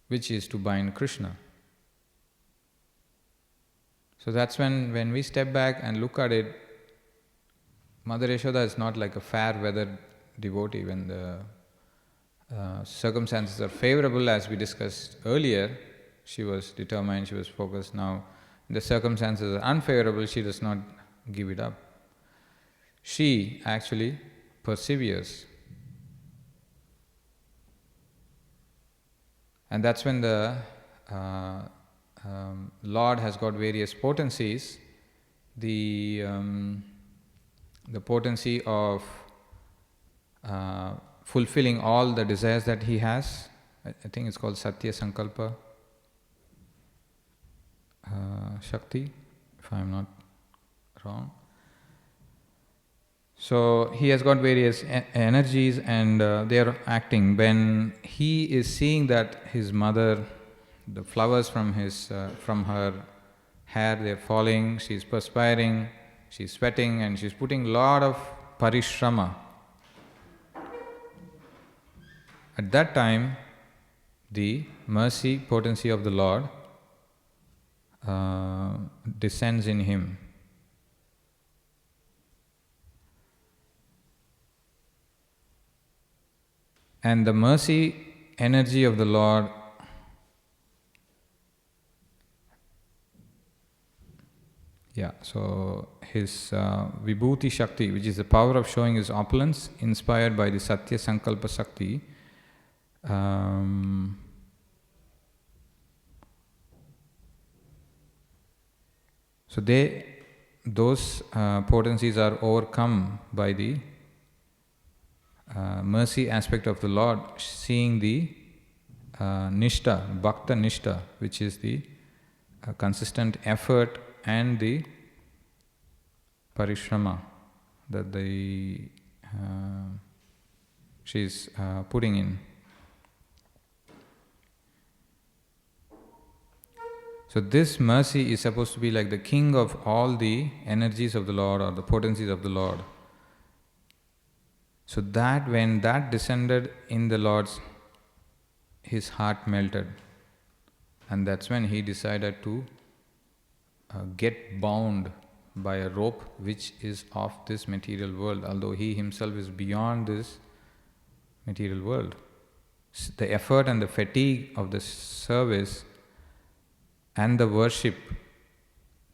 which is to bind Krishna. So that's when we step back and look at it, Mother Yashoda is not like a fair weather devotee. When the circumstances are favorable, as we discussed earlier, she was determined, she was focused. Now, the circumstances are unfavorable, she does not give it up. She actually perseveres. And that's when the Lord has got various potencies. The potency of fulfilling all the desires that he has, I think it's called Satya Sankalpa Shakti, if I am not wrong. So he has got various energies, and they are acting. When he is seeing that his mother, the flowers from her hair, they are falling, she is perspiring, she is sweating, and she is putting a lot of parishrama. At that time, the mercy potency of the Lord descends in him. And the mercy energy of the Lord so his Vibhuti Shakti, which is the power of showing his opulence, inspired by the Satya Sankalpa Shakti, so those potencies are overcome by the mercy aspect of the Lord, seeing the Nishta, Bhakta Nishta, which is the consistent effort and the parishrama that she is putting in. So this mercy is supposed to be like the king of all the energies of the Lord, or the potencies of the Lord. So that when that descended in the Lord's, his heart melted. And that's when he decided to get bound by a rope which is of this material world, although he himself is beyond this material world. The effort and the fatigue of the service and the worship,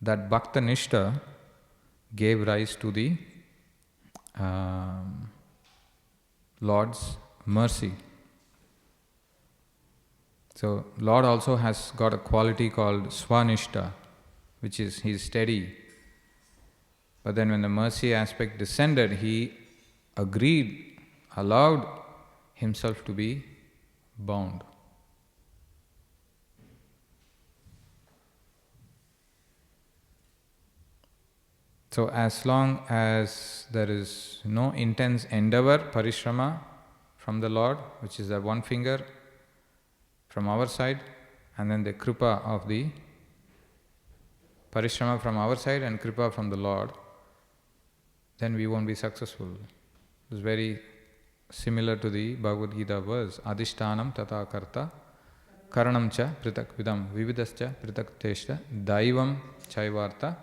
that Bhakta Nishta gave rise to the Lord's mercy. So Lord also has got a quality called Swanishta, which is he is steady. But then when the mercy aspect descended, he agreed, allowed himself to be bound. So as long as there is no intense endeavor, parishrama from the Lord, which is that one finger from our side, and then the kripa of the parishrama from our side and kripa from the Lord, then we won't be successful. It's very similar to the Bhagavad Gita verse, Adhishtanam tata karta karanam cha pritak vidam vividascha pritak teshta daivam chaivarta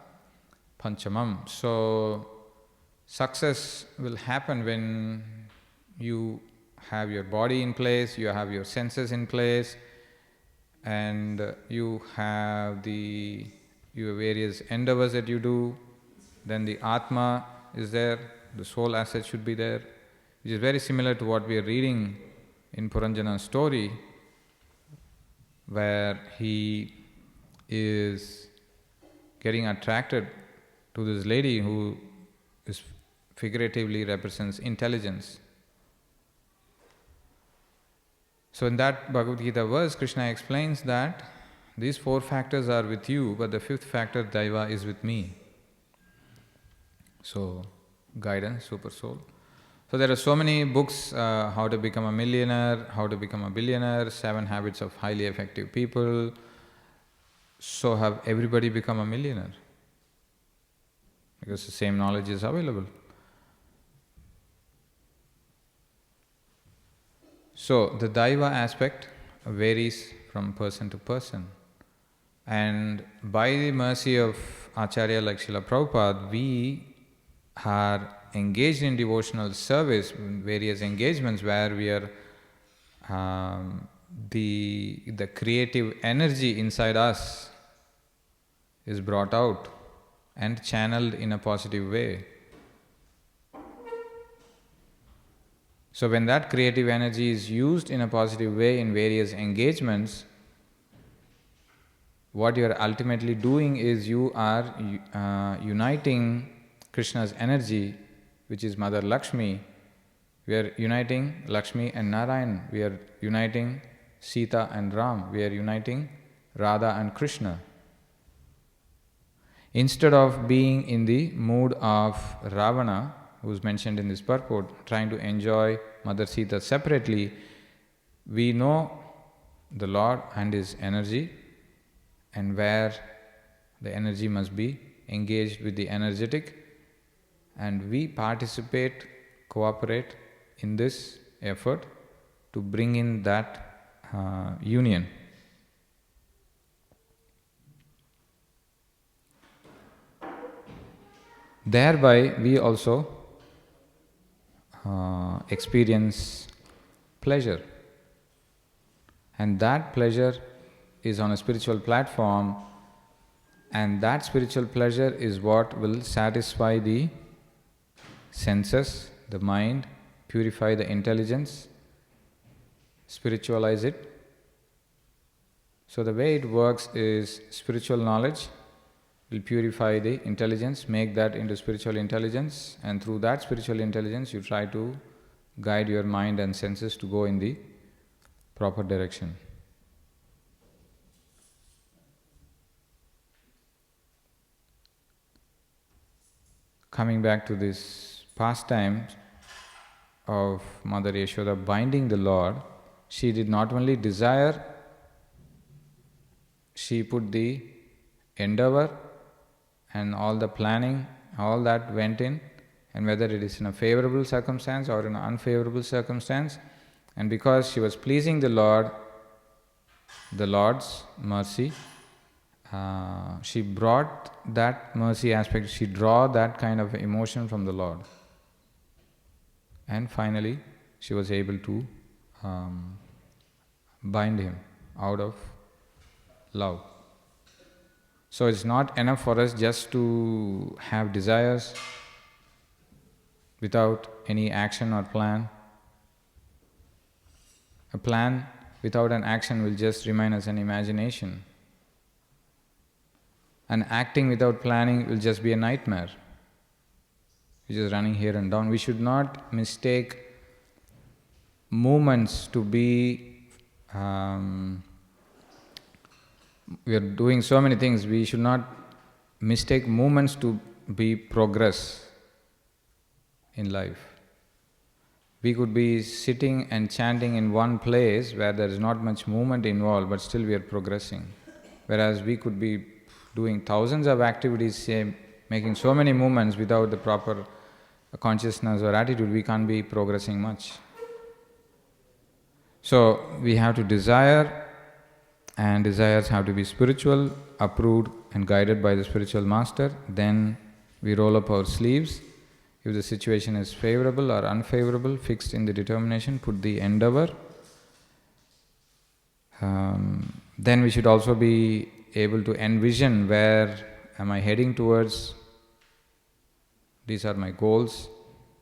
panchamam. So success will happen when you have your body in place, you have your senses in place, and you have your various endeavors that you do. Then the Atma is there, the soul asset should be there, which is very similar to what we are reading in Puranjana's story, where he is getting attracted to this lady who is figuratively represents intelligence. So in that Bhagavad Gita verse, Krishna explains that these 4 factors are with you, but the 5th factor, Daiva, is with me. So, guidance, super soul. So there are so many books, how to become a millionaire, how to become a billionaire, 7 habits of highly effective people. So have everybody become a millionaire? Because the same knowledge is available. So the Daiva aspect varies from person to person. And by the mercy of Acharya like Srila Prabhupada, we are engaged in devotional service, various engagements where we are the creative energy inside us is brought out and channeled in a positive way. So when that creative energy is used in a positive way in various engagements, what you are ultimately doing is you are uniting Krishna's energy, which is Mother Lakshmi. We are uniting Lakshmi and Narayan. We are uniting Sita and Ram. We are uniting Radha and Krishna. Instead of being in the mood of Ravana, who is mentioned in this purport, trying to enjoy Mother Sita separately, we know the Lord and His energy, and where the energy must be engaged with the energetic, and we participate, cooperate in this effort to bring in that union. Thereby we also experience pleasure, and that pleasure is on a spiritual platform, and that spiritual pleasure is what will satisfy the senses, the mind, purify the intelligence, spiritualize it. So the way it works is spiritual knowledge will purify the intelligence, make that into spiritual intelligence, and through that spiritual intelligence you try to guide your mind and senses to go in the proper direction. Coming back to this pastime of Mother Yashoda binding the Lord, she did not only desire, she put the endeavor and all the planning, all that went in, and whether it is in a favorable circumstance or in an unfavorable circumstance, and because she was pleasing the Lord, the Lord's mercy, she brought that mercy aspect, she drew that kind of emotion from the Lord. And finally, she was able to bind him out of love. So it's not enough for us just to have desires without any action or plan. A plan without an action will just remain as an imagination. And acting without planning will just be a nightmare. You're just running here and down. We should not mistake movements to be we are doing so many things, we should not mistake movements to be progress in life. We could be sitting and chanting in one place where there is not much movement involved, but still we are progressing. Whereas we could be doing thousands of activities, say, making so many movements without the proper consciousness or attitude, we can't be progressing much. So we have to desire and desires have to be spiritual, approved and guided by the spiritual master. Then we roll up our sleeves. If the situation is favorable or unfavorable, fixed in the determination, put the endeavor. Then we should also be able to envision where am I heading towards. These are my goals,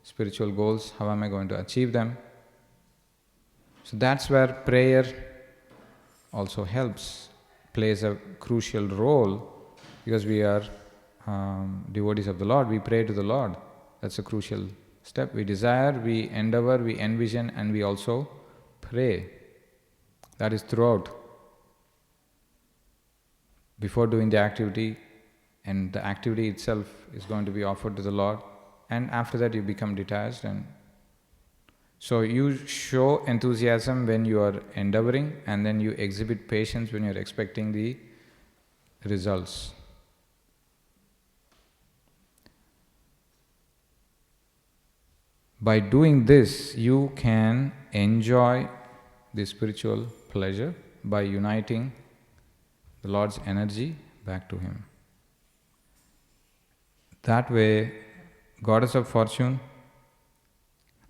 spiritual goals. How am I going to achieve them? So that's where prayer also helps, plays a crucial role, because we are devotees of the Lord. We pray to the Lord. That's a crucial step. We desire, we endeavor, we envision, and we also pray. That is throughout. Before doing the activity, and the activity itself is going to be offered to the Lord, and after that you become detached. And so you show enthusiasm when you are endeavoring, and then you exhibit patience when you are expecting the results. By doing this, you can enjoy the spiritual pleasure by uniting the Lord's energy back to Him. That way, Goddess of Fortune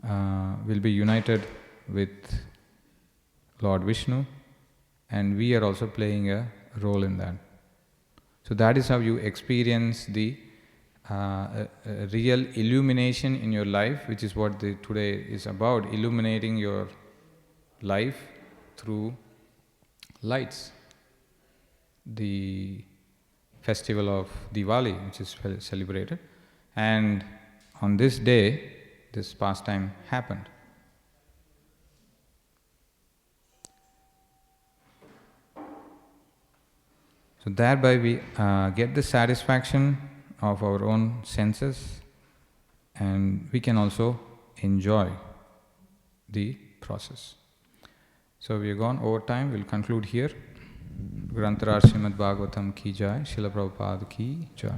will be united with Lord Vishnu, and we are also playing a role in that. So that is how you experience the real illumination in your life, which is what today is about, illuminating your life through lights. The festival of Diwali, which is celebrated, and on this day, this pastime happened. So thereby we get the satisfaction of our own senses, and we can also enjoy the process. So we have gone over time. We'll conclude here. Grantharaj Śrīmad Bhāgavatam ki jai, Srila Prabhupada ki jai.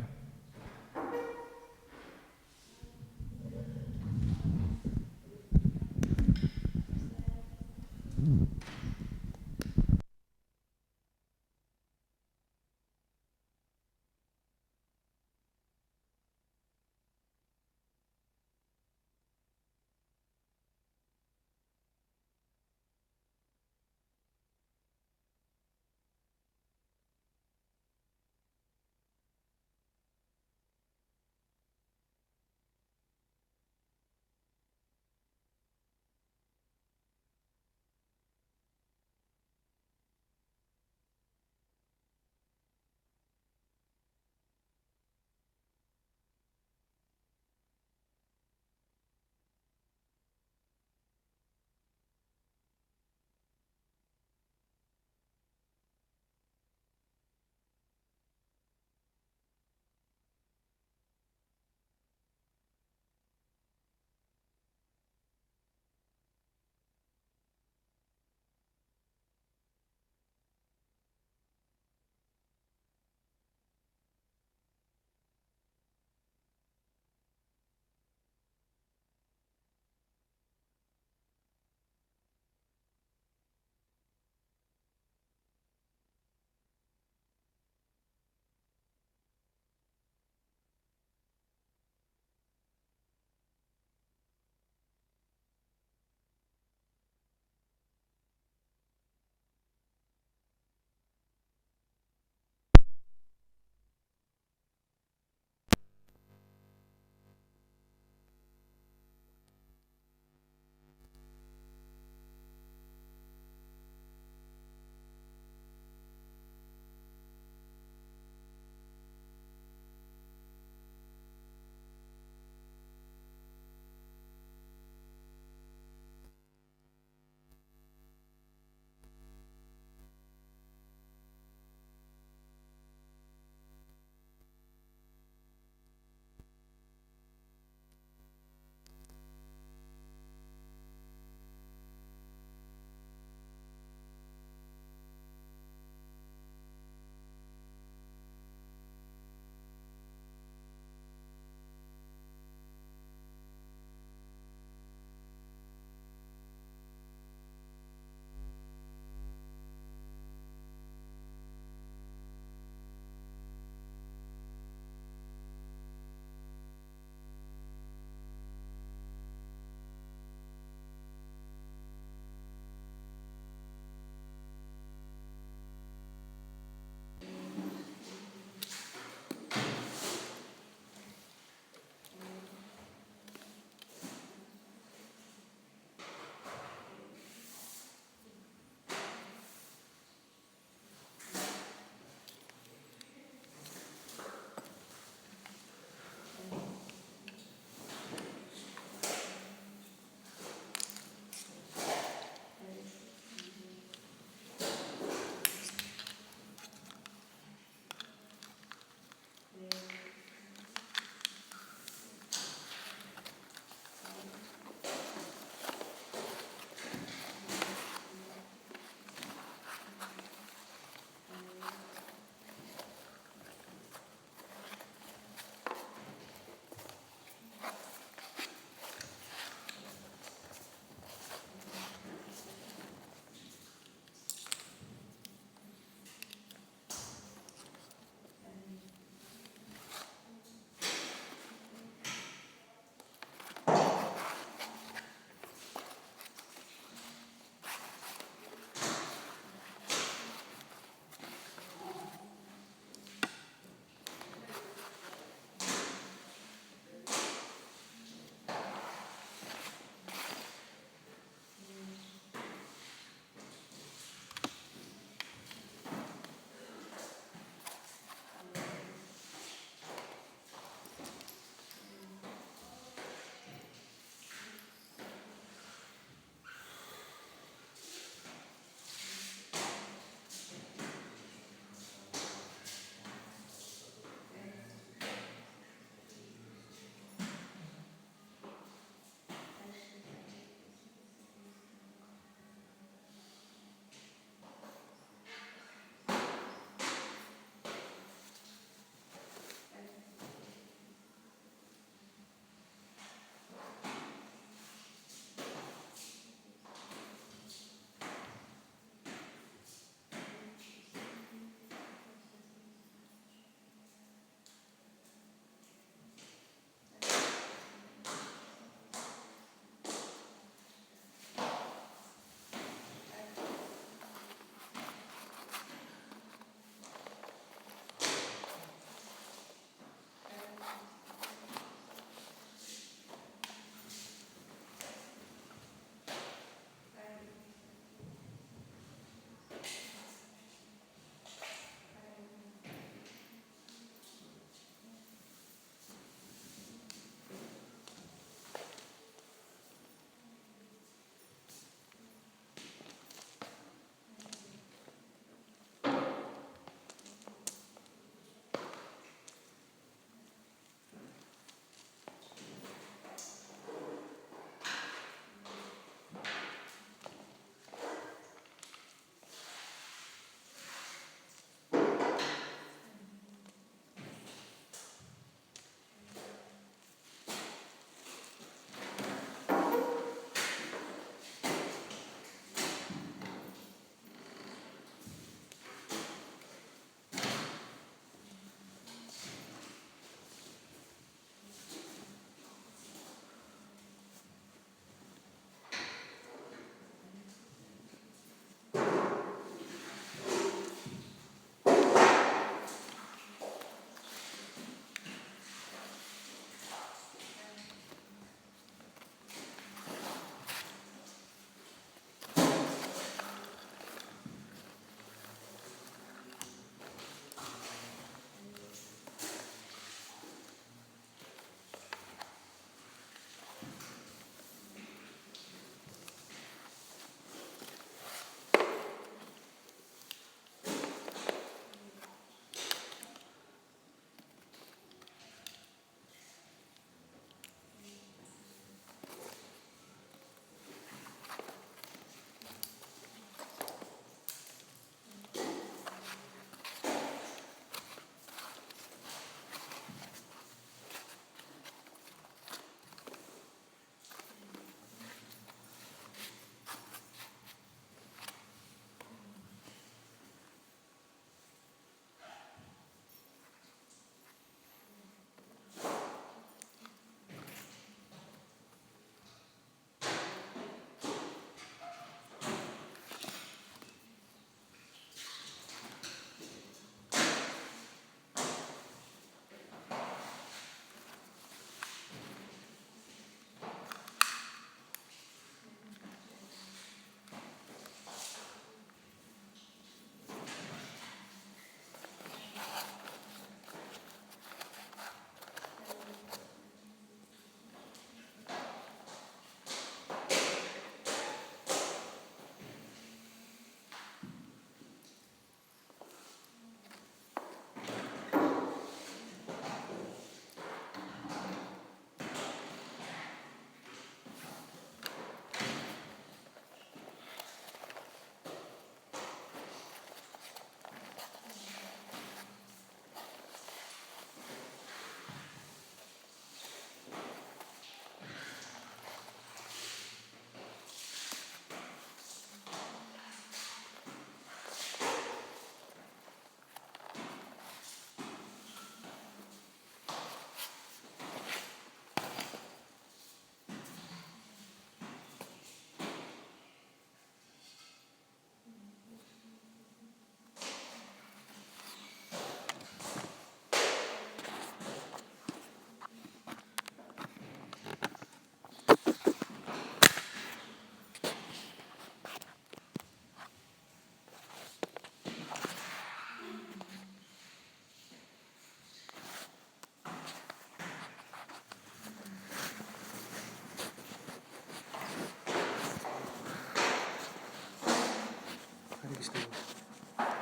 Krishna.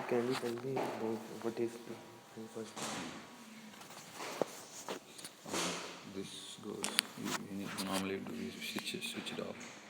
Can you tell me about what is the first? This goes, you normally do is switch it off.